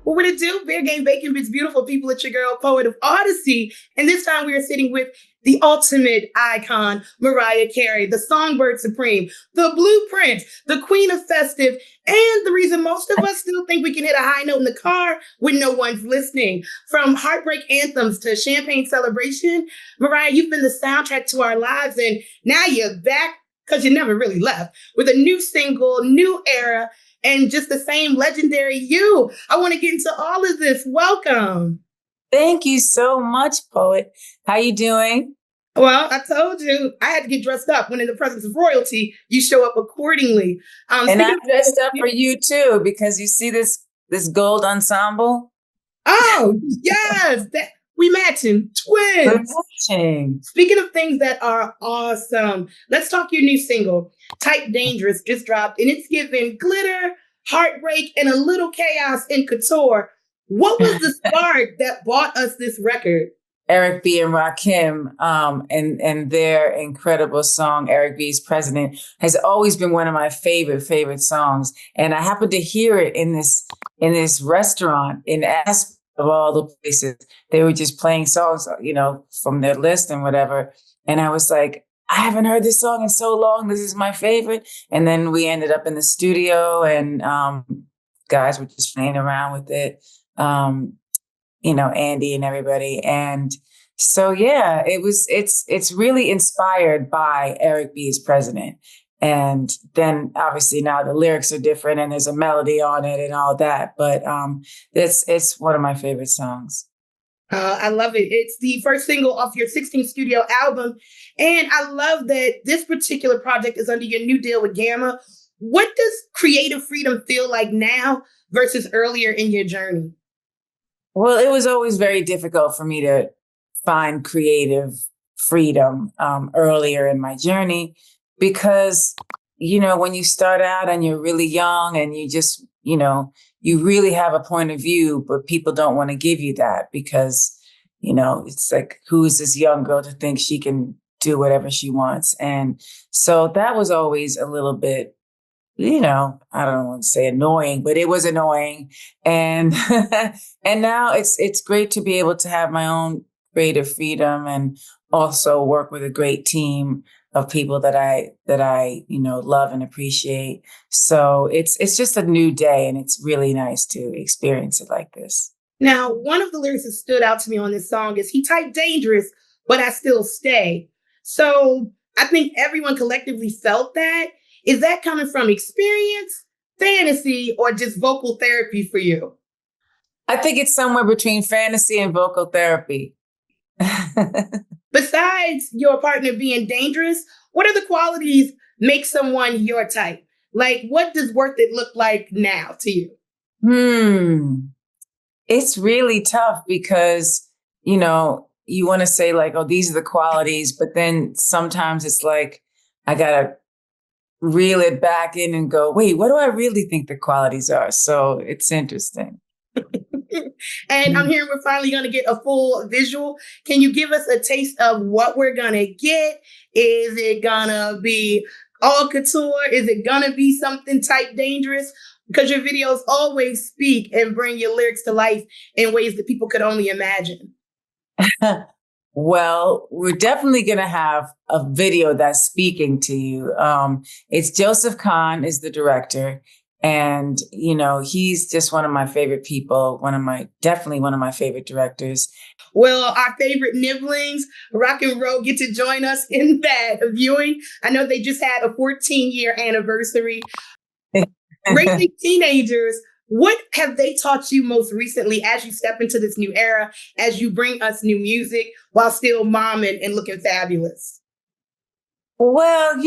Well, what it do? Beer Game Bacon Bits Beautiful People. It's your girl, poet of Audacy. And this time we are sitting with the ultimate icon, Mariah Carey, the songbird supreme, the blueprint, the queen of festive, and the reason most of us still think we can hit a high note in the car when no one's listening. From heartbreak anthems to champagne celebration, Mariah, you've been the soundtrack to our lives, and now you're back because you never really left with a new single, new era, and just the same legendary you. I want to get into all of this. Welcome. Thank you so much, poet. How you doing? Well, I told you I had to get dressed up. When in the presence of royalty, you show up accordingly. And I Speaking of dressed up royalty, for you too, because you see this gold ensemble? oh yes, that we matching We're twins. matching. Speaking of things that are awesome, let's talk your new single, Type Dangerous, just dropped, and it's giving glitter, heartbreak, and a little chaos in couture. What was the spark that bought us this record? Eric B and Rakim, and their incredible song, Eric B's President, has always been one of my favorite songs. And I happened to hear it in this restaurant in Aspen of all the places. They were just playing songs, from their list and whatever. And I was like, I haven't heard this song in so long. This is my favorite. And then we ended up in the studio and guys were just playing around with it. Andy and everybody. And so, yeah, it's really inspired by Eric B's President. And then obviously now the lyrics are different and there's a melody on it and all that. But it's one of my favorite songs. I love it. It's the first single off your 16th studio album. And I love that this particular project is under your new deal with Gamma. What does creative freedom feel like now versus earlier in your journey? Well, it was always very difficult for me to find creative freedom earlier in my journey because, when you start out and you're really young and you just, you really have a point of view, but people don't want to give you that because, it's like, who is this young girl to think she can do whatever she wants? And so that was always a little bit, I don't want to say annoying, but it was annoying. And and now it's great to be able to have my own creative freedom and also work with a great team of people that I love and appreciate. So it's just a new day and it's really nice to experience it like this. Now, one of the lyrics that stood out to me on this song is he typed dangerous, but I still stay. So I think everyone collectively felt that. Is that coming from experience, fantasy, or just vocal therapy for you? I think it's somewhere between fantasy and vocal therapy. Besides your partner being dangerous, what are the qualities make someone your type? Like, what does worth it look like now to you? It's really tough because, you want to say like, oh, these are the qualities, but then sometimes it's like, I gotta reel it back in and go, wait, what do I really think the qualities are? So it's interesting. And I'm hearing we're finally going to get a full visual. Can you give us a taste of what we're going to get? Is it going to be all couture? Is it going to be something type dangerous? Because your videos always speak and bring your lyrics to life in ways that people could only imagine. Well, we're definitely going to have a video that's speaking to you. It's Joseph Kahn is the director. And, he's just one of my favorite people, definitely one of my favorite directors. Well, our favorite nibblings, Rock and Roll, get to join us in that viewing. I know they just had a 14-year anniversary. Raising teenagers, what have they taught you most recently as you step into this new era, as you bring us new music while still momming and looking fabulous? Well,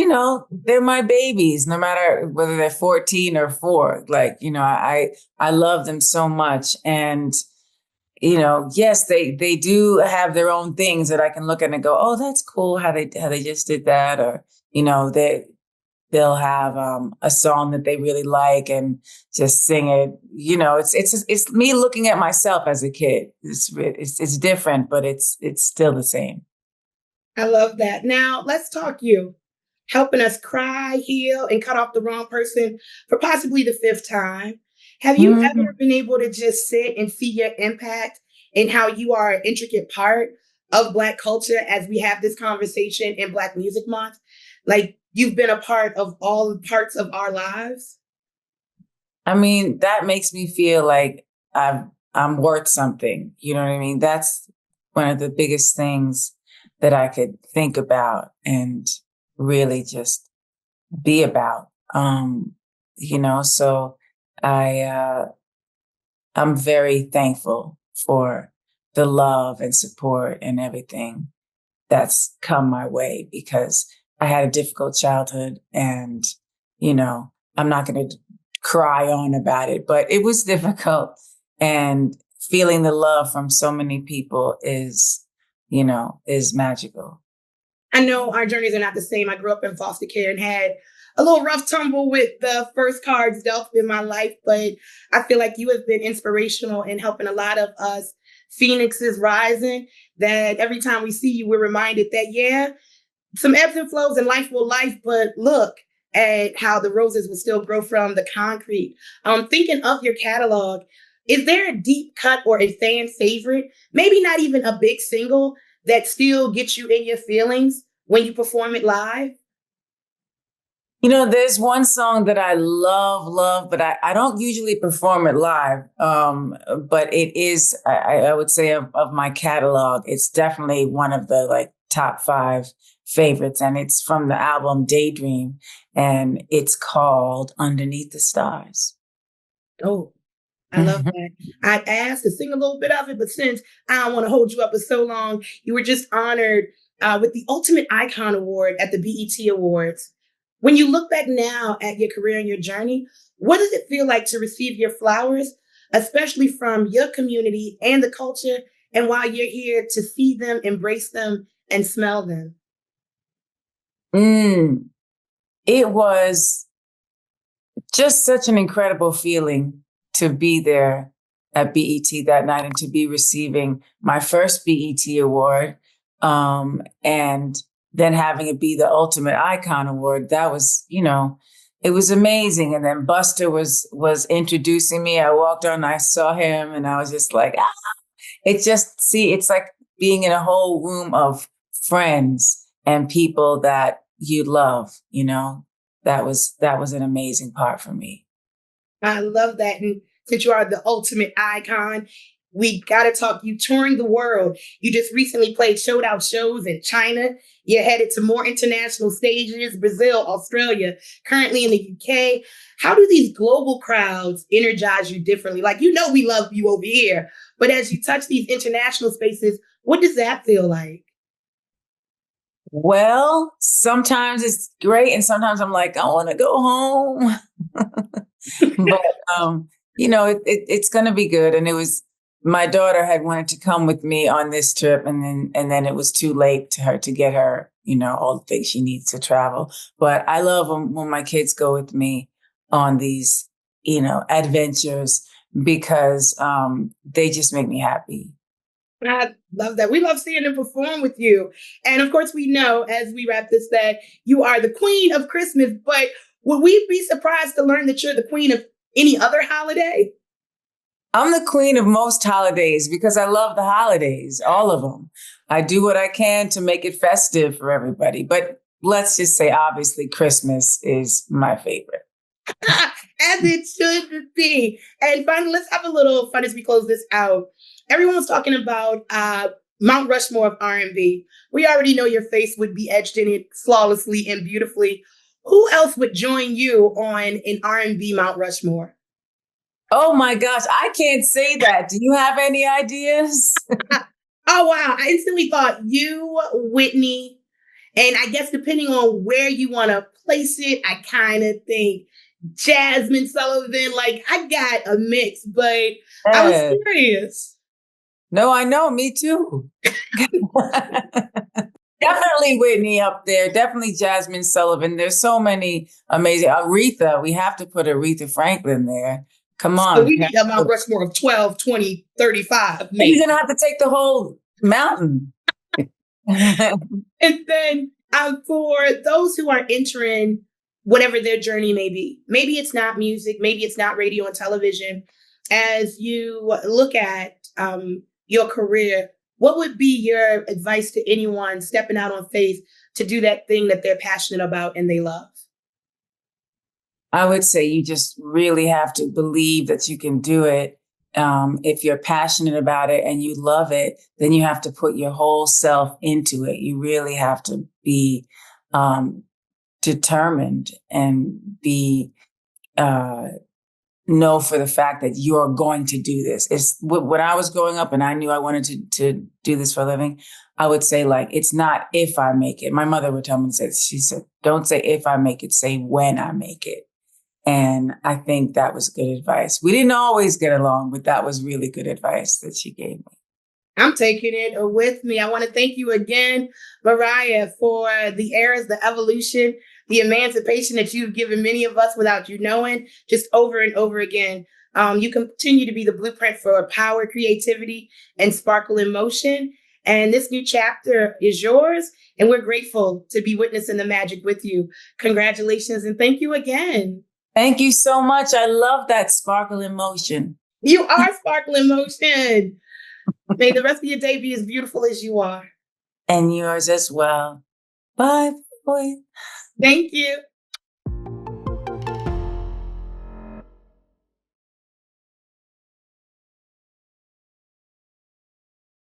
they're my babies, no matter whether they're 14 or 4. Like, I love them so much. And, yes, they do have their own things that I can look at and go, oh, that's cool how they just did that. Or, they'll have a song that they really like and just sing it. It's me looking at myself as a kid. It's different, but it's still the same. I love that. Now, let's talk you. Helping us cry, heal, and cut off the wrong person for possibly the 5th time. Have you ever Mhm. been able to just sit and see your impact and how you are an intricate part of Black culture as we have this conversation in Black Music Month? Like you've been a part of all parts of our lives? I mean, that makes me feel like I'm worth something. You know what I mean? That's one of the biggest things that I could think about and really just be about. So I I'm very thankful for the love and support and everything that's come my way because I had a difficult childhood and, I'm not going to cry on about it, but it was difficult and feeling the love from so many people is magical. I know our journeys are not the same. I grew up in foster care and had a little rough tumble with the first cards dealt in my life, but I feel like you have been inspirational in helping a lot of us phoenixes rising. That every time we see you, we're reminded that, yeah, some ebbs and flows in life will life, but look at how the roses will still grow from the concrete. Thinking of your catalog, is there a deep cut or a fan favorite, maybe not even a big single, that still gets you in your feelings when you perform it live? There's one song that I love, love, but I don't usually perform it live. But it is, I would say, of my catalog, it's definitely one of the like top five favorites. And it's from the album Daydream, and it's called Underneath the Stars. Oh, I love that. I asked to sing a little bit of it, but since I don't want to hold you up for so long, you were just honored with the Ultimate Icon Award at the BET Awards. When you look back now at your career and your journey, what does it feel like to receive your flowers, especially from your community and the culture, and while you're here to see them, embrace them, and smell them? Mm, it was just such an incredible feeling to be there at BET that night and to be receiving my first BET award. And then having it be the Ultimate Icon Award. That was, it was amazing. And then Buster was introducing me. I walked on, I saw him, and I was just like, ah. It's like being in a whole room of friends and people that you love. That was an amazing part for me. I love that. And since you are the ultimate icon, we got to talk. You touring the world. You just recently played sold out shows in China. You're headed to more international stages, Brazil, Australia, currently in the UK. How do these global crowds energize you differently? Like, we love you over here, but as you touch these international spaces, what does that feel like? Well, sometimes it's great, and sometimes I'm like, I want to go home. But it's going to be good. And it was my daughter had wanted to come with me on this trip, and then it was too late to her to get her all the things she needs to travel. But I love when my kids go with me on these adventures because they just make me happy. I love that. We love seeing them perform with you. And of course, we know as we wrap this that you are the queen of Christmas, but would we be surprised to learn that you're the queen of any other holiday? I'm the queen of most holidays because I love the holidays, all of them. I do what I can to make it festive for everybody. But let's just say, obviously, Christmas is my favorite. As it should be. And finally, let's have a little fun as we close this out. Everyone was talking about Mount Rushmore of R&B. We already know your face would be etched in it flawlessly and beautifully. Who else would join you on an R&B Mount Rushmore? Oh my gosh, I can't say that. Do you have any ideas? Oh, wow. I instantly thought you, Whitney, and I guess depending on where you want to place it, I kind of think Jasmine Sullivan. Like, I got a mix, but I was Yeah. serious. No, I know, me too. Definitely Whitney up there. Definitely Jasmine Sullivan. There's so many amazing. Aretha, we have to put Aretha Franklin there. Come So on. we need a Mount Rushmore of 12, 20, 35, You're maybe. going to have to take the whole mountain. And then for those who are entering whatever their journey may be. Maybe it's not music, maybe it's not radio and television. As you look at your career, what would be your advice to anyone stepping out on faith to do that thing that they're passionate about and they love? I would say you just really have to believe that you can do it. If you're passionate about it and you love it, then you have to put your whole self into it. You really have to be determined and be know for the fact that you're going to do this. It's when I was growing up and I knew I wanted to do this for a living, I would say, like, it's not if I make it. My mother would tell me, she said, don't say if I make it, say when I make it. And I think that was good advice. We didn't always get along, but that was really good advice that she gave me. I'm taking it with me. I want to thank you again, Mariah, for the eras, the evolution, the emancipation that you've given many of us without you knowing, just over and over again. You continue to be the blueprint for power, creativity, and sparkle in motion. And this new chapter is yours. And we're grateful to be witnessing the magic with you. Congratulations and thank you again. Thank you so much. I love that sparkle in motion. You are sparkle in motion. May the rest of your day be as beautiful as you are. And yours as well. Bye, boy. Thank you.